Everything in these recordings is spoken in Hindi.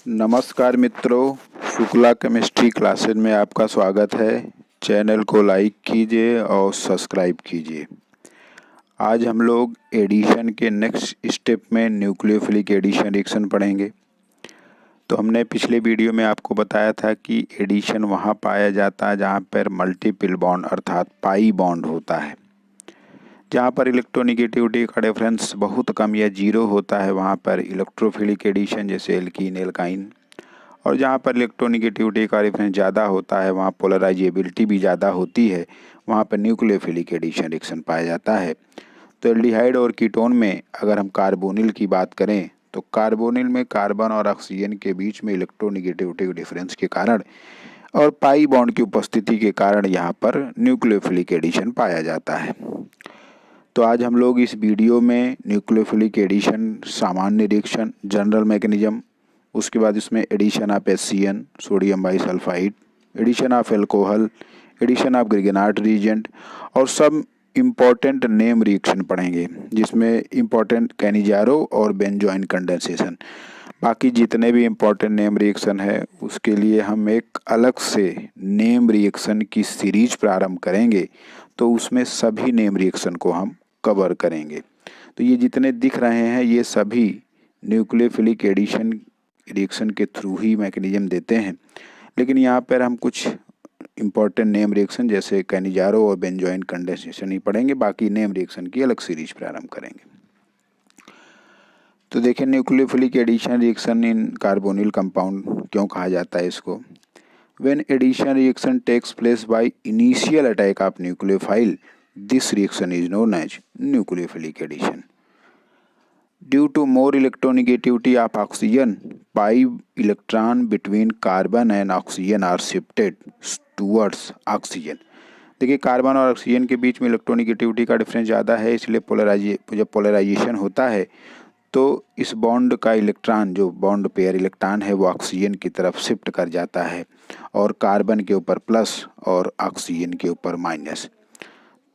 नमस्कार मित्रों, शुक्ला केमिस्ट्री क्लासेस में आपका स्वागत है। चैनल को लाइक कीजिए और सब्सक्राइब कीजिए। आज हम लोग एडिशन के नेक्स्ट स्टेप में न्यूक्लियोफिलिक एडिशन रिएक्शन पढ़ेंगे। तो हमने पिछले वीडियो में आपको बताया था कि एडिशन वहाँ पाया जाता है जहाँ पर मल्टीपल बॉन्ड अर्थात पाई बॉन्ड होता है। जहाँ पर इलेक्ट्रोनिगेटिविटी का डिफरेंस बहुत कम या जीरो होता है वहाँ पर इलेक्ट्रोफिलिक एडिशन जैसे एल्कीन एल्काइन, और जहाँ पर इलेक्ट्रोनिगेटिविटी का डिफरेंस ज़्यादा होता है वहाँ पोलराइजेबिलिटी भी ज़्यादा होती है, वहाँ पर न्यूक्लियोफिलिक एडिशन रिएक्शन पाया जाता है। तो एल्डिहाइड और कीटोन में अगर हम कार्बोनिल की बात करें तो कार्बोनिल में कार्बन और ऑक्सीजन के बीच में इलेक्ट्रोनिगेटिविटी डिफरेंस के कारण और पाई बॉन्ड की उपस्थिति के कारण यहाँ पर न्यूक्लियोफिलिक एडिशन पाया जाता है। तो आज हम लोग इस वीडियो में न्यूक्लियोफिलिक एडिशन, सामान्य रिएक्शन, जनरल मैकेनिज्म, उसके बाद इसमें addition of HCN sodium bisulphide, addition of alcohol, addition of Grignard reagent और सब इम्पॉर्टेंट नेम रिएक्शन पढ़ेंगे, जिसमें इम्पॉर्टेंट कैनिजारो और बेंजोइन कंडेंसेशन। बाकी जितने भी इम्पॉर्टेंट नेम रिएक्शन है उसके लिए हम एक अलग से नेम रिएक्शन की सीरीज प्रारंभ करेंगे, तो उसमें सभी नेम रिएक्शन को हम कवर करेंगे। तो ये जितने दिख रहे हैं ये सभी न्यूक्लियोफिलिक एडिशन रिएक्शन के थ्रू ही मैकेनिज्म देते हैं, लेकिन यहाँ पर हम कुछ इम्पॉर्टेंट नेम रिएक्शन जैसे कैनिजारो और बेंजोइन कंडेंसेशन ही पढ़ेंगे, बाकी नेम रिएक्शन की अलग सीरीज प्रारंभ करेंगे। तो देखिए, nucleophilic addition reaction in carbonyl compound क्यों कहा जाता है इसको? When addition reaction takes place by initial attack of nucleophile, this reaction is known as nucleophilic addition. Due to more electronegativity of oxygen, pi electron between carbon and oxygen are shifted towards oxygen। देखिए, कार्बन और ऑक्सीजन के बीच में इलेक्ट्रोनिगेटिविटी का डिफरेंस ज़्यादा है, इसलिए जब पोलराइजेशन होता है तो इस बॉन्ड का इलेक्ट्रॉन, जो बॉन्ड पेयर इलेक्ट्रॉन है, वो ऑक्सीजन की तरफ शिफ्ट कर जाता है और कार्बन के ऊपर प्लस और ऑक्सीजन के ऊपर माइनस।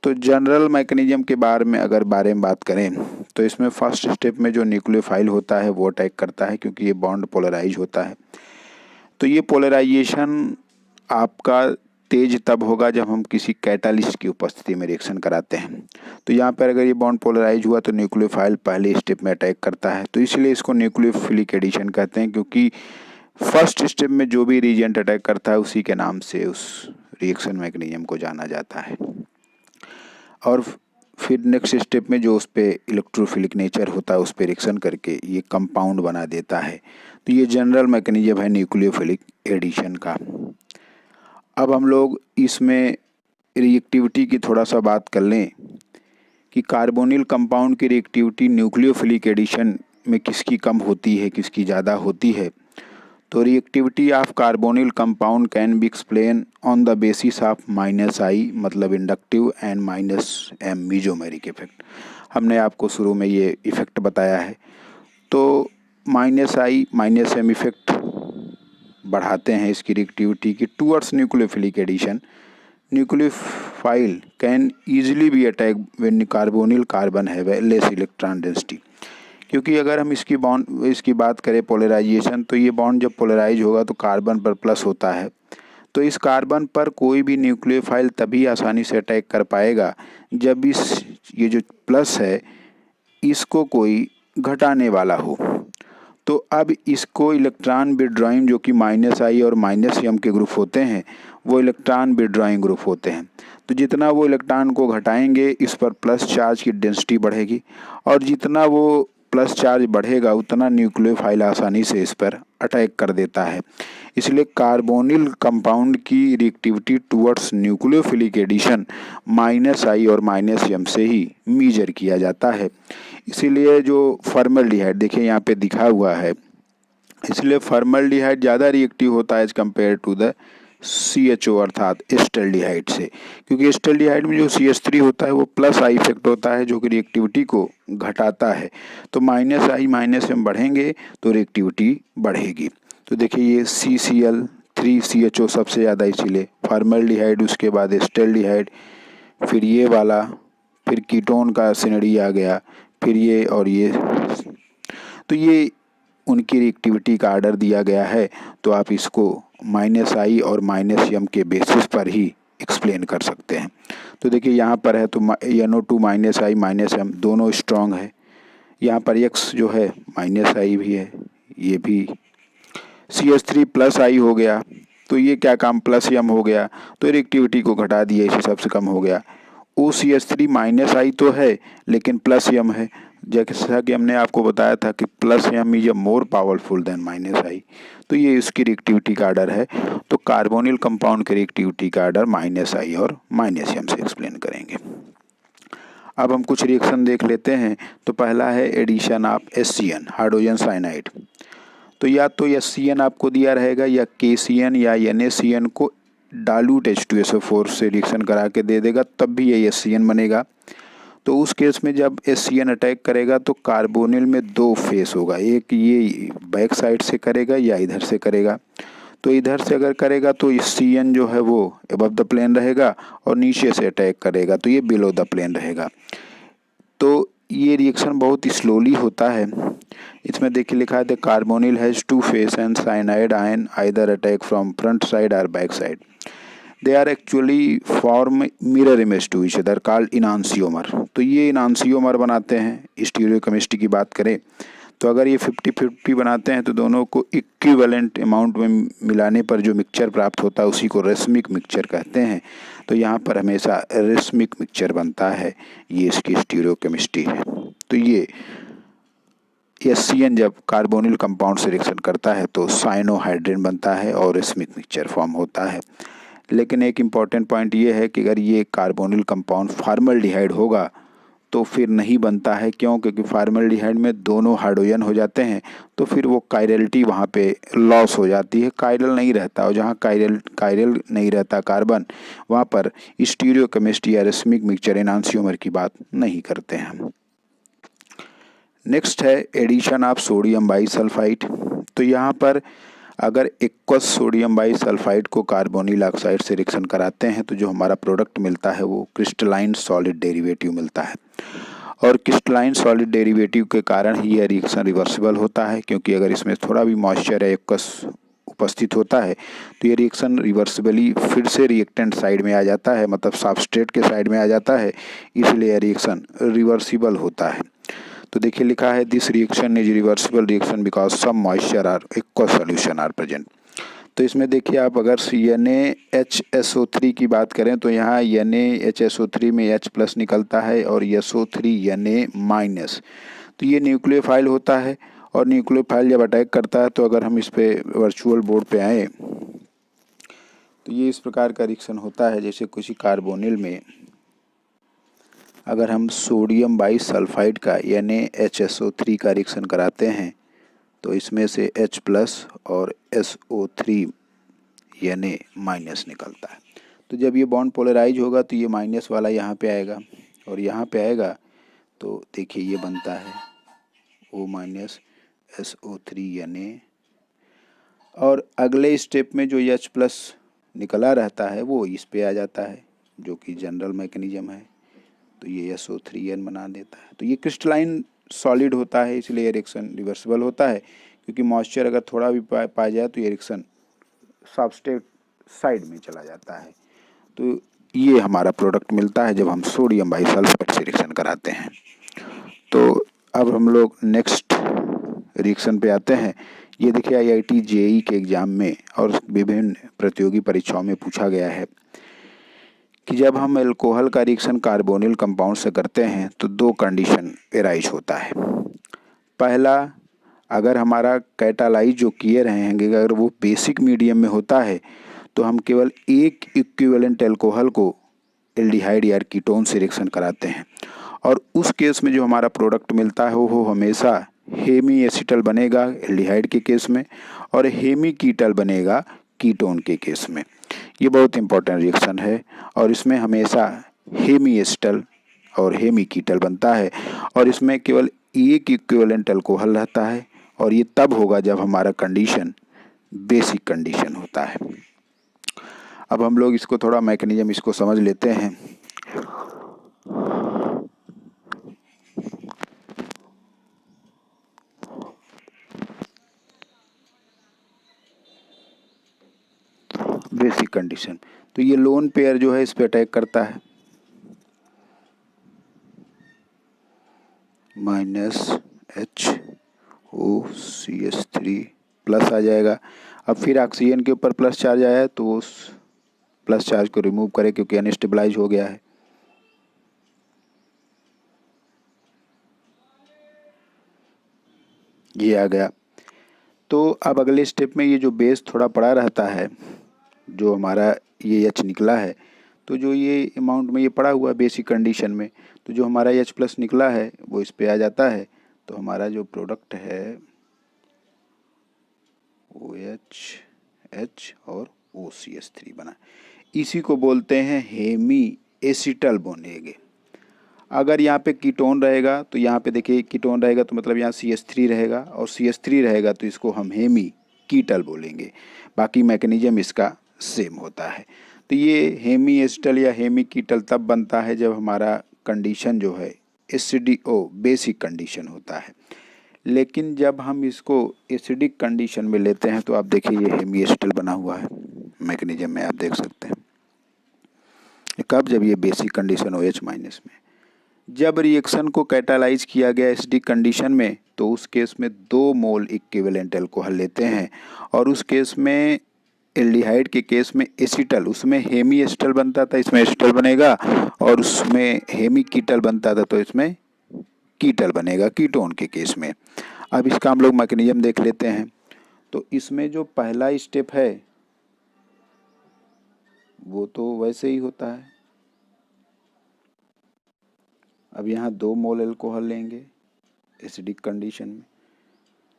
तो जनरल मैकेनिज्म के बारे में बात करें तो इसमें फर्स्ट स्टेप में जो न्यूक्लियोफाइल होता है वो अटैक करता है, क्योंकि ये बॉन्ड पोलराइज होता है। तो ये पोलराइजेशन आपका तेज तब होगा जब हम किसी कैटालिस्ट की उपस्थिति में रिएक्शन कराते हैं। तो यहाँ पर अगर ये बॉन्ड पोलराइज हुआ तो न्यूक्लियोफाइल पहले स्टेप में अटैक करता है, तो इसलिए इसको न्यूक्लियोफिलिक एडिशन कहते हैं, क्योंकि फर्स्ट स्टेप में जो भी रिएजेंट अटैक करता है उसी के नाम से उस रिएक्शन मैकेनिज्म को जाना जाता है। और फिर नेक्स्ट स्टेप में जो उस पर इलेक्ट्रोफिलिक नेचर होता है उस पर रिएक्शन करके ये कंपाउंड बना देता है। तो ये जनरल मैकेनिज्म है न्यूक्लियोफिलिक एडिशन का। अब हम लोग इसमें रिएक्टिविटी की थोड़ा सा बात कर लें कि कार्बोनिल कंपाउंड की रिएक्टिविटी न्यूक्लियोफिलिक एडिशन में किसकी कम होती है, किसकी ज़्यादा होती है। तो reactivity of carbonyl compound can be explain on the basis of -I मतलब inductive and -M mesomeric effect. हमने आपको शुरू में ये इफेक्ट बताया है। तो -I -M इफेक्ट बढ़ाते हैं इसकी रिएक्टिविटी की towards nucleophilic addition. Nucleophile can easily be attack when carbonyl carbon have a less electron density. क्योंकि अगर हम इसकी बात करें पोलराइजेशन, तो ये बॉन्ड जब पोलराइज होगा तो कार्बन पर प्लस होता है, तो इस कार्बन पर कोई भी न्यूक्लियोफाइल तभी आसानी से अटैक कर पाएगा जब ये जो प्लस है इसको कोई घटाने वाला हो। तो अब इसको इलेक्ट्रॉन विथड्रॉइंग, जो कि -I और -M के ग्रुप होते हैं, वो इलेक्ट्रॉन विथड्रॉइंग ग्रुप होते हैं। तो जितना वो इलेक्ट्रॉन को घटाएंगे इस पर प्लस चार्ज की डेंसिटी बढ़ेगी, और जितना वो प्लस चार्ज बढ़ेगा उतना न्यूक्लियोफाइल आसानी से इस पर अटैक कर देता है। इसलिए कार्बोनिल कंपाउंड की reactivity towards nucleophilic addition -I और -M से ही मेजर किया जाता है। इसीलिए जो फॉर्मल्डिहाइड देखिए यहाँ पे दिखा हुआ है, इसलिए फॉर्मल्डिहाइड ज़्यादा रिएक्टिव होता है as compare to the CHO अर्थात एस्टल्डिहाइड से, क्योंकि एस्टल्डिहाइड में जो CH3 होता है वो +I इफेक्ट होता है जो कि रिएक्टिविटी को घटाता है। तो -I -M बढ़ेंगे तो रिएक्टिविटी बढ़ेगी। तो देखिए ये CCl3CHO सबसे ज़्यादा, इसीलिए फॉर्मल्डिहाइड, उसके बाद एस्टल्डिहाइड, फिर ये वाला, फिर कीटोन का सिनरी आ गया, फिर ये और ये। तो ये उनकी रिएक्टिविटी का आर्डर दिया गया है, तो आप इसको -I और -M के बेसिस पर ही एक्सप्लेन कर सकते हैं। तो देखिए यहाँ पर है तो NO2 -I -M दोनों स्ट्रॉन्ग है। यहाँ पर X जो है -I भी है, ये भी CH3 +I हो गया, तो ये क्या काम +M हो गया, तो रिएक्टिविटी को घटा दिया, इस हिसाब से कम हो गया। OCH3 -I तो है लेकिन +M है, जैसा कि हमने आपको बताया था कि +M is more powerful than -I, तो ये इसकी रिएक्टिविटी का आर्डर है। तो कार्बोनिल कंपाउंड की रिएक्टिविटी का आर्डर -I और -M से एक्सप्लेन करेंगे। अब हम कुछ रिएक्शन देख लेते हैं। तो पहला है addition of HCN hydrogen cyanide. तो या तो HCN आपको दिया रहेगा या KCN या NaCN को डाइल्यूट H2SO4 से रिएक्शन करा के दे देगा, तब भी ये HCN बनेगा। तो उस केस में जब HCN अटैक करेगा तो कार्बोनिल में दो फेस होगा, एक ये बैक साइड से करेगा या इधर से करेगा। तो इधर से अगर करेगा तो CN जो है वो अबव द प्लेन रहेगा और नीचे से अटैक करेगा तो ये बिलो द प्लेन रहेगा। तो ये रिएक्शन बहुत ही स्लोली होता है। इसमें देखिए लिखा है the carbonyl has two face and cyanide ion either attack from front side और back side. They are actually form mirror image to each other called enantiomer. तो ये इनांसियोमर बनाते हैं। स्टीरियोकेमिस्ट्री की बात करें तो अगर ये 50-50 बनाते हैं तो दोनों को इक्विवेलेंट अमाउंट में मिलाने पर जो मिक्सचर प्राप्त होता है उसी को रेसमिक मिक्सचर कहते हैं। तो यहाँ पर हमेशा रेसमिक मिक्सचर बनता है, ये इसकी स्टीरियोकेमिस्ट्री है। तो ये HCN जब कार्बोनिल कंपाउंड से रिएक्शन करता है तो साइनोहाइड्रिन बनता है और रेसमिक मिक्सचर फॉर्म होता है। लेकिन एक इम्पॉर्टेंट पॉइंट ये है कि अगर ये कार्बोनिल कंपाउंड फॉर्मल्डिहाइड होगा तो फिर नहीं बनता है। क्यों? क्योंकि फॉर्मल्डिहाइड में दोनों हाइड्रोजन हो जाते हैं तो फिर वो कायरलिटी वहाँ पे लॉस हो जाती है, कायरल नहीं रहता, और जहाँ कायरल नहीं रहता कार्बन, वहाँ पर स्टीरियोकेमिस्ट्री या रेसमिक मिक्सचर एनांसियोमर की बात नहीं करते हैं। नेक्स्ट है एडिशन ऑफ सोडियम बाइसल्फाइड। तो यहाँ पर अगर एक्वस सोडियम बाइसल्फाइड को कार्बोनिल ऑक्साइड से रिएक्शन कराते हैं तो जो हमारा प्रोडक्ट मिलता है वो क्रिस्टलाइन सॉलिड डेरिवेटिव मिलता है। और क्रिस्टलाइन सॉलिड डेरिवेटिव के कारण ही यह रिएक्शन रिवर्सिबल होता है, क्योंकि अगर इसमें थोड़ा भी मॉइस्चर या एक्वस उपस्थित होता है तो ये रिएक्शन रिवर्सिबली फिर से रिएक्टेंट साइड में आ जाता है, मतलब सबस्ट्रेट के साइड में आ जाता है, इसलिए यह रिएक्शन रिवर्सिबल होता है। तो देखिए लिखा है this reaction is reversible reaction because some moisture or aqueous solution are present. तो इसमें देखिए आप अगर NaHSO3 की बात करें तो यहाँ NaHSO3 में H+ निकलता है और SO3 Na-। तो ये न्यूक्लियोफाइल होता है और न्यूक्लियोफाइल जब अटैक करता है तो अगर हम इस पे वर्चुअल बोर्ड पे आए तो ये इस प्रकार का रिएक्शन होता है। जैसे किसी कार्बोनिल में अगर हम सोडियम बाइसल्फाइड का NaHSO3 का रिएक्शन कराते हैं तो इसमें से H+ और SO3 Na- निकलता है। तो जब ये बॉन्ड पोलराइज होगा तो ये माइनस वाला यहाँ पे आएगा और यहाँ पे आएगा तो देखिए ये बनता है O- SO3 Na। और अगले स्टेप में जो H+ निकला रहता है वो इस पे आ जाता है, जो कि जनरल मैकेनिज्म है। तो ये SO3N बना देता है। तो ये क्रिस्टलाइन सॉलिड होता है, इसलिए ये रिएक्शन रिवर्सिबल होता है, क्योंकि मॉइस्चर अगर थोड़ा भी पाया जाए तो ये रिएक्शन सबस्ट्रेट साइड में चला जाता है। तो ये हमारा प्रोडक्ट मिलता है जब हम सोडियम बाइसल्फाइड से रिएक्शन कराते हैं। तो अब हम लोग नेक्स्ट रिएक्शन पे आते हैं। ये देखिए IIT JEE के एग्ज़ाम में और विभिन्न प्रतियोगी परीक्षाओं में पूछा गया है कि जब हम एल्कोहल का रिएक्शन कार्बोनिल कंपाउंड से करते हैं तो दो कंडीशन एराइज होता है। पहला, अगर हमारा कैटालाइज जो किए रहेंगे अगर वो बेसिक मीडियम में होता है तो हम केवल एक इक्विवेलेंट एल्कोहल को एल्डिहाइड या कीटोन से रिएक्शन कराते हैं, और उस केस में जो हमारा प्रोडक्ट मिलता है वो हमेशा हेमी एसिटल बनेगा एल्डिहाइड के केस में और हेमी कीटल बनेगा कीटोन के केस में। ये बहुत इंपॉर्टेंट रिएक्शन है और इसमें हमेशा हेमी एसिटल और हेमी कीटल बनता है और इसमें केवल एक इक्विवेलेंट अल्कोहल रहता है, और ये तब होगा जब हमारा कंडीशन बेसिक कंडीशन होता है। अब हम लोग इसको थोड़ा मैकेनिज्म इसको समझ लेते हैं। Basic condition. तो ये लोन पेयर जो है इस पे अटैक करता है, -HOCH3 प्लस आ जाएगा। अब फिर ऑक्सीजन के ऊपर प्लस चार्ज आया है तो उस प्लस चार्ज को रिमूव करें क्योंकि अनस्टेबलाइज हो गया है। ये आ गया। तो अब अगले स्टेप में ये जो बेस थोड़ा बड़ा रहता है, जो हमारा ये H निकला है, तो जो ये अमाउंट में ये पड़ा हुआ है बेसिक कंडीशन में, तो जो हमारा H प्लस निकला है वो इस पे आ जाता है। तो हमारा जो प्रोडक्ट है OH H और OCH3 बना, इसी को बोलते हैं हेमी एसिटल बनेंगे। अगर यहाँ पे कीटोन रहेगा तो यहाँ पे देखिए कीटोन रहेगा तो मतलब यहाँ CH3 रहेगा, और CH3 रहेगा तो इसको हम हेमी कीटल बोलेंगे। बाकी मैकेनिज्म इसका सेम होता है। तो ये हेमी एसिटल या हेमी कीटल तब बनता है जब हमारा कंडीशन जो है एसिडिक बेसिक कंडीशन होता है। लेकिन जब हम इसको एसिडिक कंडीशन में लेते हैं तो आप देखिए ये हेमी एसिटल बना हुआ है मैकेनिज्म में, आप देख सकते हैं। कब? जब ये बेसिक कंडीशन OH माइनस में। जब रिएक्शन को कैटालाइज किया गया एसिडिक कंडीशन में तो उस केस में 2 मोल इक्विवेलेंट अल्कोहल लेते हैं, और उस केस में एल्डिहाइड के केस में एसिटल, उसमें हेमी एसिटल बनता था, इसमें एसिटल बनेगा, और उसमें हेमी कीटल बनता था तो इसमें कीटल बनेगा कीटोन के केस में। अब इसका हम लोग मैकेनिज्म देख लेते हैं। तो इसमें जो पहला स्टेप है वो तो वैसे ही होता है। अब यहाँ 2 मोल अल्कोहल लेंगे एसिडिक कंडीशन में,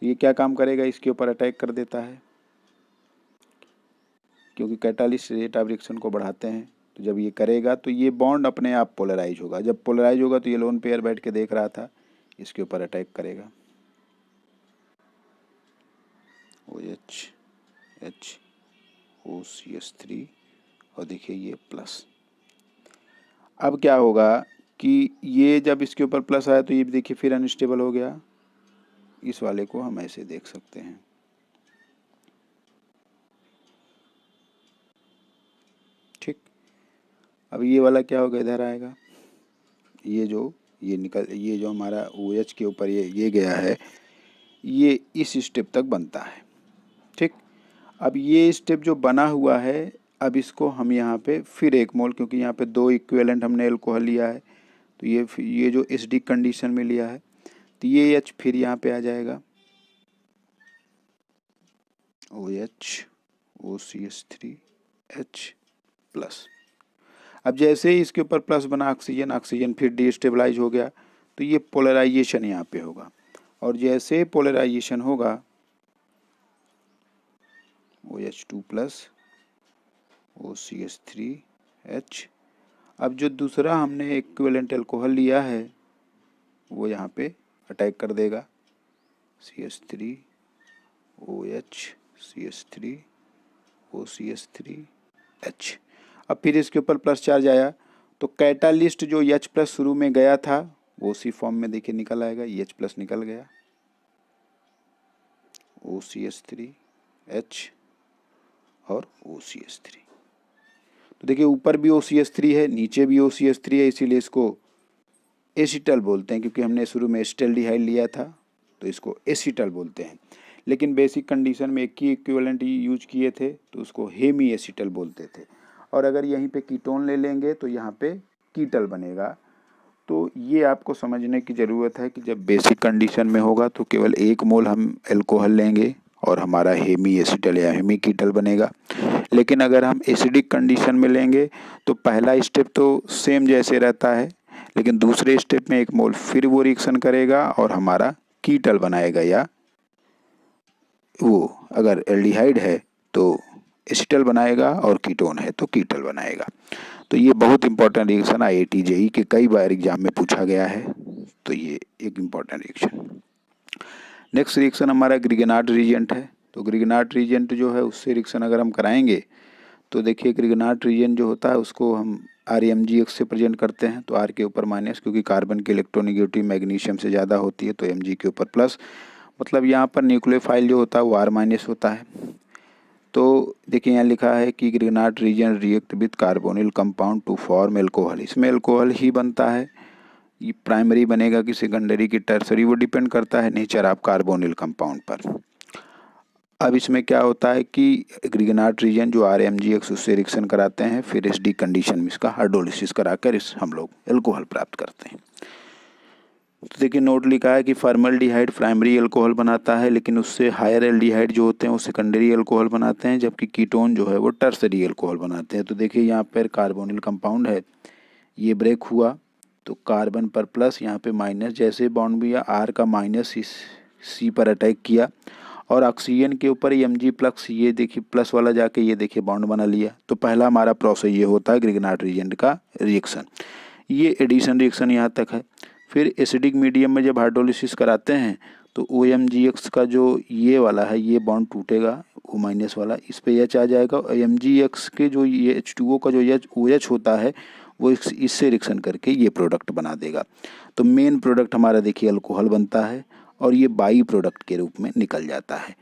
तो ये क्या काम करेगा, इसके ऊपर अटैक कर देता है क्योंकि कैटालिस्ट रेट ऑफ रिएक्शन को बढ़ाते हैं। तो जब ये करेगा तो ये बॉन्ड अपने आप पोलराइज होगा। जब पोलराइज होगा तो ये लोन पेयर बैठ के देख रहा था, इसके ऊपर अटैक करेगा OH H OCH3 और देखिए ये प्लस। अब क्या होगा कि ये जब इसके ऊपर प्लस आया तो ये देखिए फिर अनस्टेबल हो गया। इस वाले को हम ऐसे देख सकते हैं, ठीक। अब ये वाला क्या होगा, इधर आएगा। ये जो हमारा OH के ऊपर ये गया है, ये इस स्टेप तक बनता है, ठीक। अब ये स्टेप जो बना हुआ है, अब इसको हम यहाँ पे फिर 1 मोल, क्योंकि यहाँ पे 2 इक्विवेलेंट हमने अल्कोहल लिया है तो ये जो एसिडिक कंडीशन में लिया है तो ये H फिर यहाँ पे आ जाएगा OH OCH3 H प्लस। अब जैसे ही इसके ऊपर प्लस बना ऑक्सीजन फिर डिस्टेबलाइज हो गया तो ये पोलराइजेशन यहाँ पे होगा, और जैसे पोलराइजेशन होगा OH2 प्लस OCH3 H। अब जो दूसरा हमने इक्विवेलेंट अल्कोहल लिया है वो यहाँ पे अटैक कर देगा CH3 OH CH3 OCH3 H। अब फिर इसके ऊपर प्लस चार्ज आया तो कैटालिस्ट जो H प्लस शुरू में गया था वो उसी फॉर्म में देखिए निकल आएगा, H प्लस निकल गया OCH3 H और OCH3। तो देखिए ऊपर भी OCH3 है, नीचे भी OCH3 है, इसीलिए इसको एसिटल बोलते हैं, क्योंकि हमने शुरू में एसिटल्डिहाइड लिया था तो इसको एसिटल बोलते हैं। लेकिन बेसिक कंडीशन में एक ही इक्विवेलेंट यूज किए थे तो उसको हेमी एसिटल बोलते थे, और अगर यहीं पे कीटोन ले लेंगे तो यहाँ पे कीटल बनेगा। तो ये आपको समझने की ज़रूरत है कि जब बेसिक कंडीशन में होगा तो केवल 1 मोल हम अल्कोहल लेंगे और हमारा हेमी एसिटल या हेमी कीटल बनेगा। लेकिन अगर हम एसिडिक कंडीशन में लेंगे तो पहला स्टेप तो सेम जैसे रहता है, लेकिन दूसरे स्टेप में 1 मोल फिर वो रिएक्शन करेगा और हमारा कीटल बनाएगा, या वो अगर एल्डिहाइड है तो एसिटल बनाएगा और कीटोन है तो कीटल बनाएगा। तो ये बहुत इंपॉर्टेंट रिएक्शन IIT JEE के कई बार एग्जाम में पूछा गया है, तो ये एक इम्पॉर्टेंट रिएक्शन। नेक्स्ट रिएक्शन हमारा ग्रिगनार्ड रिएजेंट है। तो ग्रिगनार्ड रिएजेंट जो है उससे रिएक्शन अगर हम कराएंगे तो देखिए ग्रिगनार्ड रिएजेंट जो होता है उसको हम RMgx से प्रेजेंट करते हैं। तो R के ऊपर माइनस, क्योंकि कार्बन की इलेक्ट्रोनेगेटिविटी मैग्नीशियम से ज़्यादा होती है, तो Mg के ऊपर प्लस, मतलब यहाँ पर न्यूक्लियोफाइल जो होता है वो R- होता है। तो देखिए यहाँ लिखा है कि Grignard reagent react with carbonyl compound to form alcohol. इसमें एल्कोहल ही बनता है। ये प्राइमरी बनेगा कि सेकेंडरी की टर्सरी, वो डिपेंड करता है नेचर ऑफ कार्बोनिल कंपाउंड पर। अब इसमें क्या होता है कि ग्रिगनार्ड रीजन जो RMgX उससे रिएक्शन कराते हैं, फिर SD कंडीशन में इसका हाइड्रोलिसिस कराकर हम लोग एल्कोहल प्राप्त करते हैं। तो देखिए नोट लिखा है कि फॉर्मल्डिहाइड प्राइमरी एल्कोहल बनाता है, लेकिन उससे हायर एल्डिहाइड जो होते हैं वो सेकेंडरी एल्कोहल बनाते हैं, जबकि कीटोन जो है वो टर्सरी एल्कोहल बनाते हैं। तो देखिए यहाँ पर कार्बोनिल कंपाउंड है, ये ब्रेक हुआ तो कार्बन पर प्लस, यहाँ पे माइनस, जैसे बॉन्ड भी R का माइनस C पर अटैक किया और ऑक्सीजन के ऊपर Mg प्लस, ये देखिए प्लस वाला जाके ये देखिए बॉन्ड बना लिया। तो पहला हमारा प्रोसेस ये होता है ग्रिगनार्ड रीजेंट का रिएक्शन। ये एडिशन रिएक्शन यहाँ तक है। फिर एसिडिक मीडियम में जब हाइड्रोलिसिस कराते हैं तो OMgX का जो ये वाला है ये बॉन्ड टूटेगा, O माइनस वाला, इस पे H आ जाएगा और MgX के जो ये H2O का जो OH होता है वो इससे रिएक्शन करके ये प्रोडक्ट बना देगा। तो मेन प्रोडक्ट हमारा देखिए अल्कोहल बनता है और ये बाई प्रोडक्ट के रूप में निकल जाता है।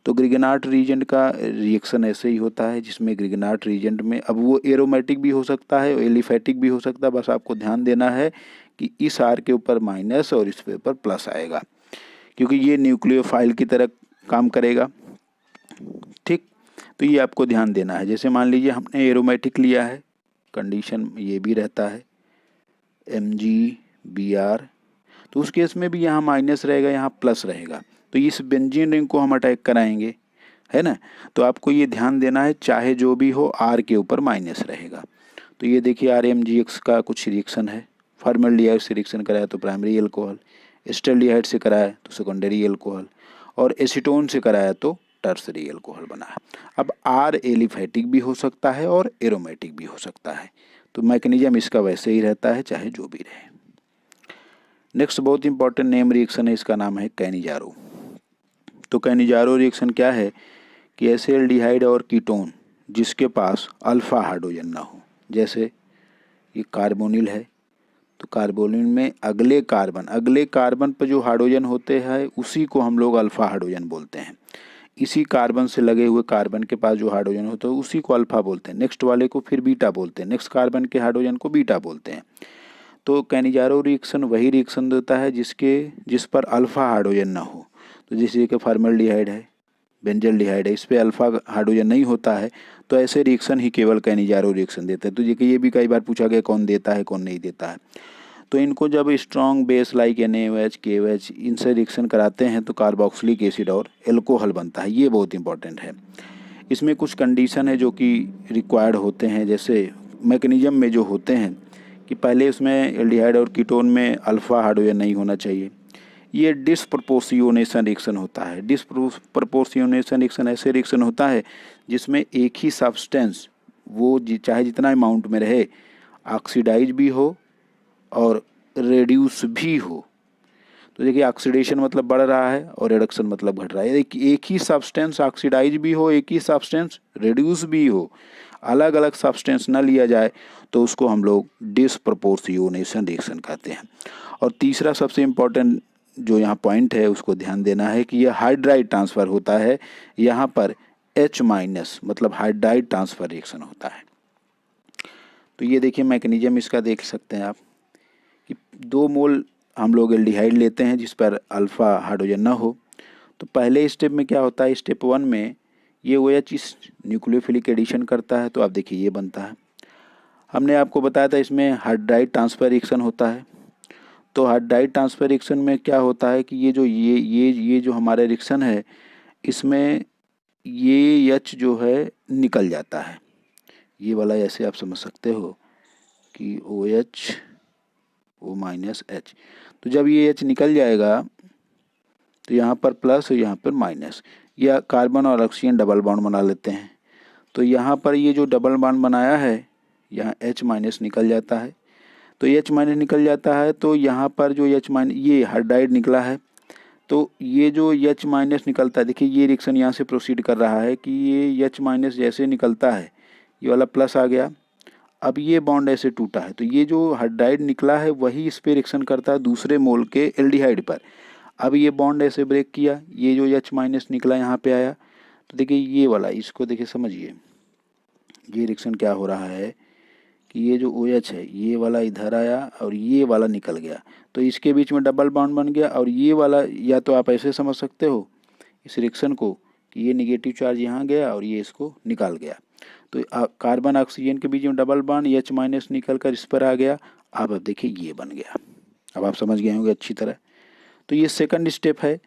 तो ग्रिगनार्ड रीजेंट का रिएक्शन ऐसे ही होता है, जिसमें ग्रिगनार्ड रीजेंट में अब वो एरोमेटिक भी हो सकता है और एलिफैटिक भी हो सकता है। बस आपको ध्यान देना है कि इस R के ऊपर माइनस और इस पे ऊपर प्लस आएगा, क्योंकि ये न्यूक्लियोफाइल की तरह काम करेगा। ठीक, तो ये आपको ध्यान देना है। जैसे मान लीजिए हमने एरोमेटिक लिया है, कंडीशन ये भी रहता है MgBr, तो उस केस में भी यहाँ माइनस रहेगा, यहाँ प्लस रहेगा। तो इस बेंजीन रिंग को हम अटैक कराएंगे, है ना। तो आपको ये ध्यान देना है, चाहे जो भी हो R के ऊपर माइनस रहेगा। तो ये देखिए RMgX का कुछ रिएक्शन है। फॉर्मल्डिहाइड से रिएक्शन कराया तो प्राइमरी एल्कोहल, एस्टल्डिहाइड से कराया तो सेकेंडरी एल्कोहल, और एसीटोन से कराया तो टर्सरी एल्कोहल बना है। अब R एलिफैटिक भी हो सकता है और एरोमेटिक भी हो सकता है। तो मैकेनिज्म इसका वैसे ही रहता है, चाहे जो भी रहे। नेक्स्ट बहुत इंपॉर्टेंट नेम रिएक्शन है, इसका नाम है कैनिजारो। तो कैनिजारो रिएक्शन क्या है कि ऐसे एल्डिहाइड और कीटोन जिसके पास अल्फा हाइड्रोजन ना हो, जैसे ये कार्बोनिल है, तो कार्बोनिल में अगले कार्बन पर जो हाइड्रोजन होते हैं उसी को हम लोग अल्फा हाइड्रोजन बोलते हैं। इसी कार्बन से लगे हुए कार्बन के पास जो हाइड्रोजन होता है उसी को अल्फा बोलते हैं, नेक्स्ट वाले को फिर बीटा बोलते हैं, नेक्स्ट कार्बन के हाइड्रोजन को बीटा बोलते हैं। तो कैनिजारो रिएक्शन वही रिएक्शन देता है जिस पर अल्फा हाइड्रोजन ना हो। तो जैसे कि फॉर्मल्डिहाइड है, बेंजल्डिहाइड है, इस पे अल्फा हाइड्रोजन नहीं होता है, तो ऐसे रिएक्शन ही केवल कैनिजारो रिएक्शन देता है। तो ये भी कई बार पूछा गया कौन देता है कौन नहीं देता है। तो इनको जब strong base like NaOH, KOH इनसे रिएक्शन कराते हैं तो कार्बोक्सिलिक एसिड और एल्कोहल बनता है। ये बहुत इंपॉर्टेंट है। इसमें कुछ कंडीशन है जो कि रिक्वायर्ड होते हैं, जैसे मैकेनिज्म में जो होते हैं कि पहले उसमें एल्डिहाइड और कीटोन में अल्फा हाइड्रोजन नहीं होना चाहिए। ये डिस्प्रपोर्शियोनेशन रिएक्शन होता है। डिस्प्रपोर्शियोनेशन रिएक्शन ऐसे रिएक्शन होता है जिसमें एक ही सब्सटेंस वो चाहे जितना अमाउंट में रहे, ऑक्सीडाइज भी हो और रेड्यूस भी हो। तो देखिए ऑक्सीडेशन मतलब बढ़ रहा है और रिडक्शन मतलब घट रहा है। एक ही सब्सटेंस ऑक्सीडाइज भी हो, एक ही सब्सटेंस रेड्यूस भी हो, अलग अलग सब्सटेंस न लिया जाए तो उसको हम लोग डिस्प्रपोर्शियोनेशन रिएक्शन कहते हैं। और तीसरा सबसे इम्पोर्टेंट जो यहाँ पॉइंट है उसको ध्यान देना है कि यह हाइड्राइड ट्रांसफ़र होता है। यहाँ पर H- मतलब हाइड्राइड ट्रांसफ़र रिएक्शन होता है। तो ये देखिए मैकेनिज्म इसका देख सकते हैं आप कि 2 मोल हम लोग एल्डिहाइड लेते हैं जिस पर अल्फा हाइड्रोजन ना हो। तो पहले स्टेप में क्या होता है, स्टेप 1 में ये OH इस न्यूक्लियोफिलिक एडिशन करता है, तो आप देखिए ये बनता है। हमने आपको बताया था इसमें हाइड्राइड ट्रांसफ़र रिएक्शन होता है। तो हाइड्राइड ट्रांसफ़र रिएक्शन में क्या होता है कि ये जो हमारा रिएक्शन है इसमें ये H जो है निकल जाता है, ये वाला ऐसे आप समझ सकते हो कि OH O-H। तो जब ये H निकल जाएगा तो यहाँ पर प्लस और यहाँ पर माइनस, या कार्बन और ऑक्सीजन डबल बॉन्ड बना लेते हैं। तो यहाँ पर ये जो डबल बॉन्ड बनाया है यहाँ H- निकल जाता है। तो H- निकल जाता है तो यहाँ पर जो H- ये हाइड्राइड निकला है, तो ये जो H- निकलता है, देखिए ये रिएक्शन यहाँ से प्रोसीड कर रहा है कि ये H- जैसे निकलता है ये वाला प्लस आ गया। अब ये बॉन्ड ऐसे टूटा है तो ये जो हाइड्राइड निकला है वही इस पे रिएक्शन करता है दूसरे मोल के एल्डिहाइड पर। अब ये बॉन्ड ऐसे ब्रेक किया, ये जो H- निकला यहाँ पे आया, तो देखिए ये वाला, इसको देखिए समझिए, ये रिएक्शन क्या हो रहा है कि ये जो OH है ये वाला इधर आया और ये वाला निकल गया, तो इसके बीच में डबल बॉन्ड बन गया। और ये वाला, या तो आप ऐसे समझ सकते हो इस रिएक्शन को कि ये निगेटिव चार्ज यहाँ गया और ये इसको निकाल गया, तो कार्बन ऑक्सीजन के बीच में डबल बॉन्ड H- निकल कर इस पर आ गया। अब देखिए ये बन गया। अब आप समझ गए होंगे अच्छी तरह। तो ये सेकंड स्टेप है।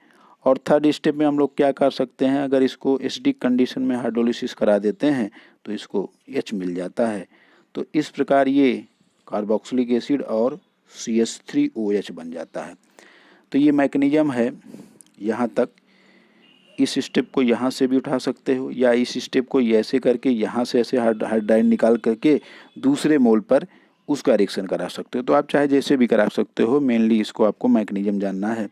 और थर्ड स्टेप में हम लोग क्या कर सकते हैं, अगर इसको एसिडिक कंडीशन में हाइड्रोलिसिस करा देते हैं तो इसको H मिल जाता है। तो इस प्रकार ये कार्बोक्सिलिक एसिड और CH3OH बन जाता है। तो ये मैकेनिज्म है। यहाँ तक इस स्टेप को यहाँ से भी उठा सकते हो, या इस स्टेप को ऐसे करके यहाँ से ऐसे हाइड्राइड निकाल करके दूसरे मोल पर उसका रिएक्शन करा सकते हो। तो आप चाहे जैसे भी करा सकते हो, मेनली इसको आपको मैकेनिज्म जानना है।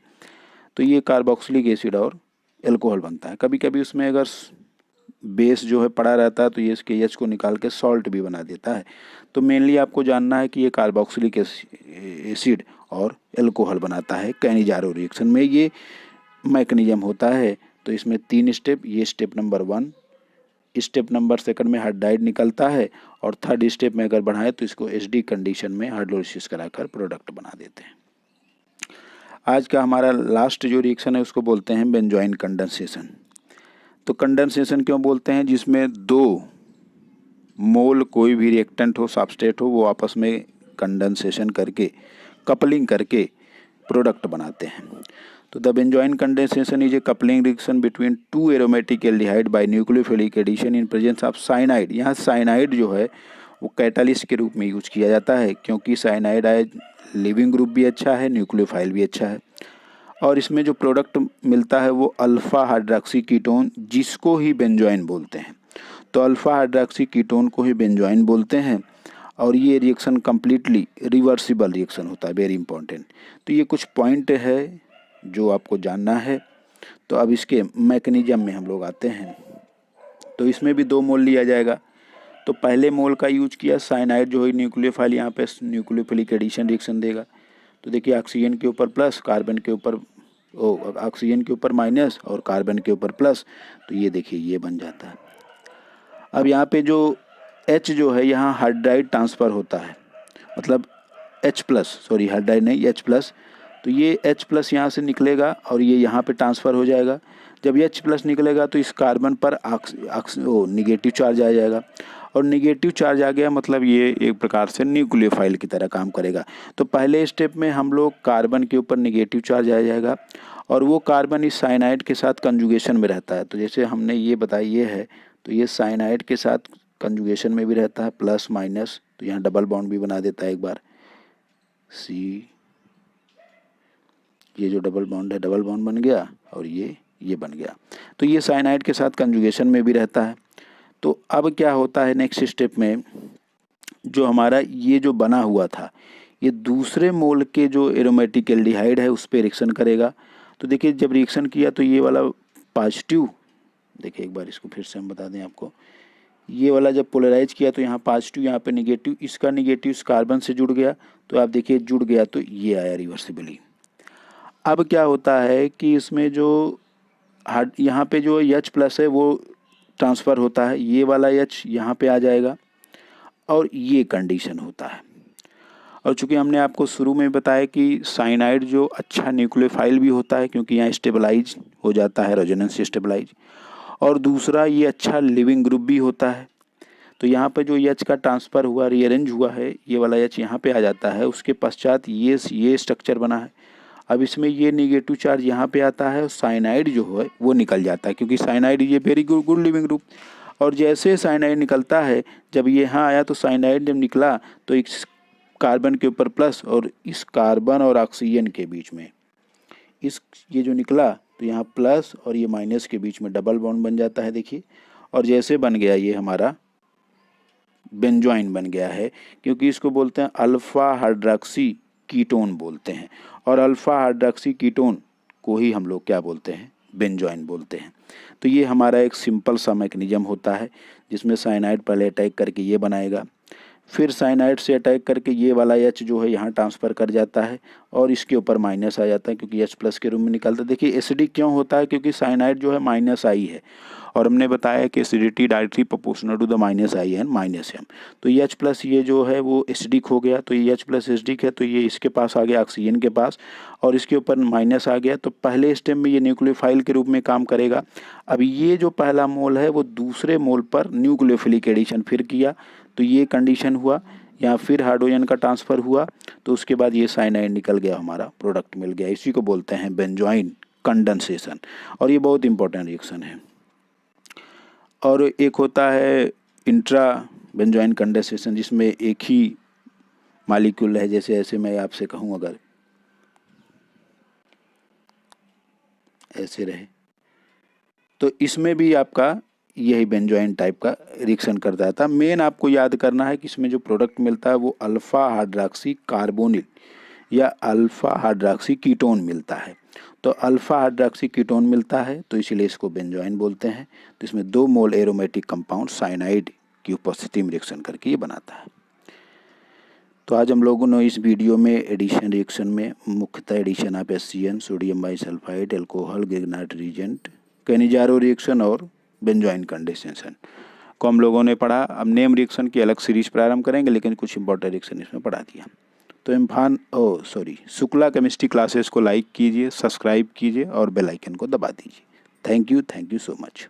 तो ये कार्बोक्सिलिक एसिड और एल्कोहल बनता है। कभी कभी उसमें अगर बेस जो है पड़ा रहता है तो ये इसके H को निकाल के सॉल्ट भी बना देता है। तो मेनली आपको जानना है कि ये कार्बोक्सिलिक एसिड और एल्कोहल बनाता है। कैनिजारो रिएक्शन में ये मैकेनिज्म होता है। तो इसमें 3 स्टेप, ये step number 1, step number second में हाइड्राइड निकलता है, और थर्ड स्टेप में अगर बढ़ाएं तो इसको एसिडिक कंडीशन में हाइड्रोलिसिस कराकर प्रोडक्ट बना देते हैं। आज का हमारा लास्ट जो रिएक्शन है उसको बोलते हैं बेंजोइन कंडेंसेशन। तो कंडेंसेशन क्यों बोलते हैं, जिसमें 2 मोल कोई भी रिएक्टेंट हो, सबस्ट्रेट हो, वो आपस में कंडेंसेशन करके, कपलिंग करके प्रोडक्ट बनाते हैं। तो the benzoin condensation is a coupling reaction between 2 aromatic aldehyde by nucleophilic addition in presence of cyanide. यहाँ साइनाइड जो है वो कैटालिस्ट के रूप में यूज किया जाता है, क्योंकि साइनाइड लिविंग ग्रुप भी अच्छा है, न्यूक्लियोफाइल भी अच्छा है। और इसमें जो प्रोडक्ट मिलता है वो अल्फा हाइड्रोक्सी कीटोन, जिसको ही बेंजोइन बोलते हैं। तो अल्फा हाइड्रोक्सी कीटोन को ही बेंजोइन बोलते हैं। और ये रिएक्शन कम्प्लीटली रिवर्सिबल रिएक्शन होता है, वेरी इंपॉर्टेंट। तो ये कुछ पॉइंट है जो आपको जानना है। तो अब इसके मैकेनिज्म में हम लोग आते हैं। तो इसमें भी 2 मोल लिया जाएगा। तो पहले मोल का यूज किया, साइनाइड जो है न्यूक्लियोफाइल, यहाँ पे न्यूक्लियोफिलिक एडिशन रिएक्शन देगा। तो देखिए ऑक्सीजन के ऊपर प्लस, कार्बन के ऊपर ऑक्सीजन के ऊपर माइनस और कार्बन के ऊपर प्लस, तो ये देखिए ये बन जाता है। अब यहाँ पे जो H जो है यहाँ हाइड्राइड ट्रांसफ़र होता है, मतलब हाइड्राइड नहीं, H+। तो ये H+ यहाँ से निकलेगा और ये यहाँ पे ट्रांसफ़र हो जाएगा। जब H+ निकलेगा तो इस कार्बन पर निगेटिव चार्ज आ जाएगा, और निगेटिव चार्ज आ गया मतलब ये एक प्रकार से न्यूक्लियोफाइल की तरह काम करेगा। तो पहले स्टेप में हम लोग कार्बन के ऊपर निगेटिव चार्ज आ जाएगा, और वो कार्बन इस साइनाइड के साथ कंजुगेशन में रहता है। तो जैसे हमने ये बताया ये है, तो ये साइनाइड के साथ कंजुगेशन में भी रहता है, प्लस माइनस। तो यहाँ डबल बॉन्ड भी बना देता है एक बार, C, ये जो डबल बॉन्ड है डबल बॉन्ड बन गया, और ये बन गया। तो ये साइनाइड के साथ कंजुगेशन में भी रहता है। तो अब क्या होता है नेक्स्ट स्टेप में, जो हमारा ये जो बना हुआ था ये दूसरे मोल के जो एरोमेटिक एल्डिहाइड है उस पर रिएक्शन करेगा। तो देखिए जब रिएक्शन किया तो ये वाला पॉजिटिव, देखिए एक बार इसको फिर से हम बता दें आपको, ये वाला जब पोलराइज किया तो यहाँ पॉजिटिव, यहाँ पे निगेटिव, इसका निगेटिव इस कार्बन से जुड़ गया, तो आप देखिए जुड़ गया तो ये आया रिवर्सिबली। अब क्या होता है कि इसमें जो यहाँ पे जो H+ है वो ट्रांसफ़र होता है, ये वाला H यहाँ पे आ जाएगा, और ये कंडीशन होता है। और चूंकि हमने आपको शुरू में बताया कि साइनाइड जो अच्छा न्यूक्लियोफाइल भी होता है, क्योंकि यहाँ स्टेबलाइज हो जाता है, रेजोनेंस स्टेबलाइज, और दूसरा ये अच्छा लिविंग ग्रुप भी होता है। तो यहाँ पे जो H का ट्रांसफ़र हुआ, रीअरेंज हुआ है, ये वाला H यहाँ पे आ जाता है, उसके पश्चात ये स्ट्रक्चर बना है। अब इसमें ये निगेटिव चार्ज यहाँ पे आता है, और साइनाइड जो है वो निकल जाता है, क्योंकि साइनाइड ये वेरी गुड लिविंग ग्रुप। और जैसे साइनाइड निकलता है, जब ये यहाँ आया तो साइनाइड जब निकला तो इस कार्बन के ऊपर प्लस, और इस कार्बन और ऑक्सीजन के बीच में ये जो निकला तो यहाँ प्लस और ये माइनस के बीच में डबल बॉन्ड बन जाता है, देखिए। और जैसे बन गया ये हमारा बेंजोइन बन गया है, क्योंकि इसको बोलते हैं अल्फा हाइड्रोक्सी कीटोन बोलते हैं, और अल्फा हाइड्रोक्सी कीटोन को ही हम लोग क्या बोलते हैं, बेंजोइन बोलते हैं। तो ये हमारा एक सिंपल सा मैकेनिज्म होता है, जिसमें साइनाइड पहले अटैक करके ये बनाएगा, फिर साइनाइड से अटैक करके ये वाला H जो है यहाँ ट्रांसफ़र कर जाता है, और इसके ऊपर माइनस आ जाता है क्योंकि H प्लस के रूप में निकलता है। देखिए एसिडिक क्यों होता है, क्योंकि साइनाइड जो है माइनस आई है और हमने बताया कि acidity directly proportional to the minus I है माइनस एम। तो ये H प्लस ये जो है वो एसिडिक हो गया, तो ये H प्लस एसिडिक है तो ये इसके पास आ गया ऑक्सीजन के पास और इसके ऊपर माइनस आ गया, तो पहले स्टेप में ये न्यूक्लियोफाइल के रूप में काम करेगा। अब ये जो पहला मोल है वो दूसरे मोल पर न्यूक्लियोफिलिक एडिशन फिर किया, तो ये कंडीशन हुआ, या फिर हाइड्रोजन का ट्रांसफ़र हुआ, तो उसके बाद ये साइनाइड निकल गया, हमारा प्रोडक्ट मिल गया। इसी को बोलते हैं बेंजोइन कंडेंसेशन और ये बहुत इंपॉर्टेंट रिएक्शन है। और एक होता है इंट्रा बेंजोइन कंडेंसेशन जिसमें एक ही मालिक्यूल है, जैसे ऐसे मैं आपसे कहूँ अगर ऐसे रहे तो इसमें भी आपका यही बेंजोइन टाइप का रिएक्शन करता था। मेन आपको याद करना है कि इसमें जो प्रोडक्ट मिलता है वो अल्फा हाइड्रॉक्सी कार्बोनिल या अल्फा हाइड्रॉक्सी कीटोन मिलता है। तो अल्फा हाइड्रॉक्सी कीटोन मिलता है तो इसलिए इसको बेंजोइन बोलते हैं। तो इसमें 2 मोल एरोमेटिक कंपाउंड साइनाइड की उपस्थिति में रिएक्शन करके ये बनाता है। तो आज हम लोगों ने इस वीडियो में एडिशन रिएक्शन में मुख्यतः addition of HCN sodium bisulphide alcohol Grignard reagent Cannizzaro reaction और बेंजोइन कंडेंसेशन को हम लोगों ने पढ़ा। अब नेम रिएक्शन की अलग सीरीज प्रारंभ करेंगे, लेकिन कुछ इंपॉर्टेंट रिएक्शन इसमें पढ़ा दिया। तो शुक्ला केमिस्ट्री क्लासेस को लाइक कीजिए, सब्सक्राइब कीजिए और बेल आइकन को दबा दीजिए। Thank you so much.